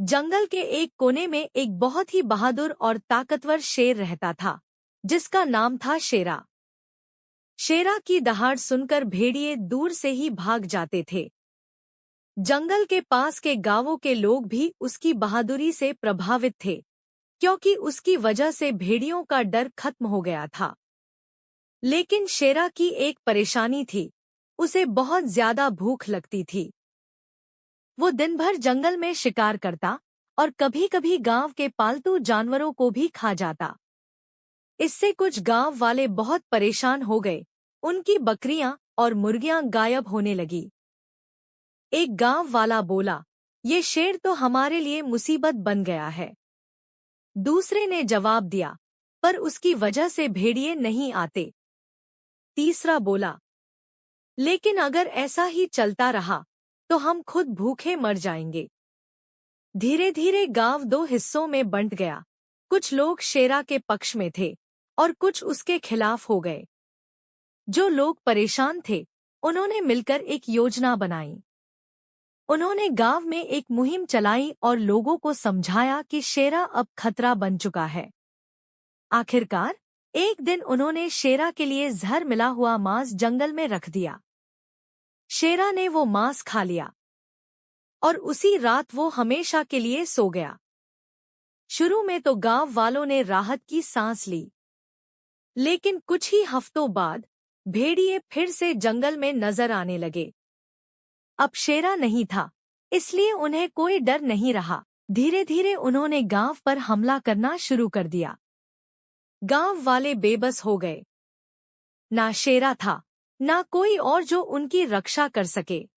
जंगल के एक कोने में एक बहुत ही बहादुर और ताकतवर शेर रहता था, जिसका नाम था शेरा। शेरा की दहाड़ सुनकर भेड़िए दूर से ही भाग जाते थे। जंगल के पास के गांवों के लोग भी उसकी बहादुरी से प्रभावित थे, क्योंकि उसकी वजह से भेड़ियों का डर खत्म हो गया था। लेकिन शेरा की एक परेशानी थी, उसे बहुत ज्यादा भूख लगती थी। वो दिन भर जंगल में शिकार करता और कभी-कभी गांव के पालतू जानवरों को भी खा जाता। इससे कुछ गांव वाले बहुत परेशान हो गए, उनकी बकरियां और मुर्गियां गायब होने लगी। एक गांव वाला बोला, ये शेर तो हमारे लिए मुसीबत बन गया है। दूसरे ने जवाब दिया, पर उसकी वजह से भेड़िए नहीं आते। तीसरा बोला, लेकिन अगर ऐसा ही चलता रहा तो हम खुद भूखे मर जाएंगे। धीरे धीरे गांव दो हिस्सों में बंट गया। कुछ लोग शेरा के पक्ष में थे और कुछ उसके खिलाफ हो गए। जो लोग परेशान थे, उन्होंने मिलकर एक योजना बनाई। उन्होंने गांव में एक मुहिम चलाई और लोगों को समझाया कि शेरा अब खतरा बन चुका है। आखिरकार एक दिन उन्होंने शेरा के लिए जहर मिला हुआ मांस जंगल में रख दिया। शेरा ने वो मांस खा लिया और उसी रात वो हमेशा के लिए सो गया। शुरू में तो गांव वालों ने राहत की सांस ली, लेकिन कुछ ही हफ्तों बाद भेड़िए फिर से जंगल में नजर आने लगे। अब शेरा नहीं था, इसलिए उन्हें कोई डर नहीं रहा। धीरे धीरे उन्होंने गांव पर हमला करना शुरू कर दिया। गांव वाले बेबस हो गए। ना शेरा था, ना कोई और जो उनकी रक्षा कर सके।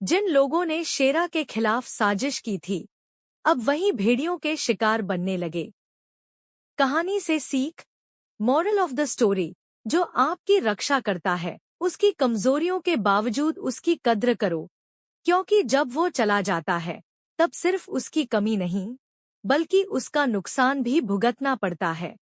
जिन लोगों ने शेरा के खिलाफ साजिश की थी, अब वही भेड़ियों के शिकार बनने लगे। कहानी से सीख, मॉरल ऑफ द स्टोरी, जो आपकी रक्षा करता है, उसकी कमजोरियों के बावजूद उसकी कद्र करो, क्योंकि जब वो चला जाता है, तब सिर्फ उसकी कमी नहीं, बल्कि उसका नुकसान भी भुगतना पड़ता है।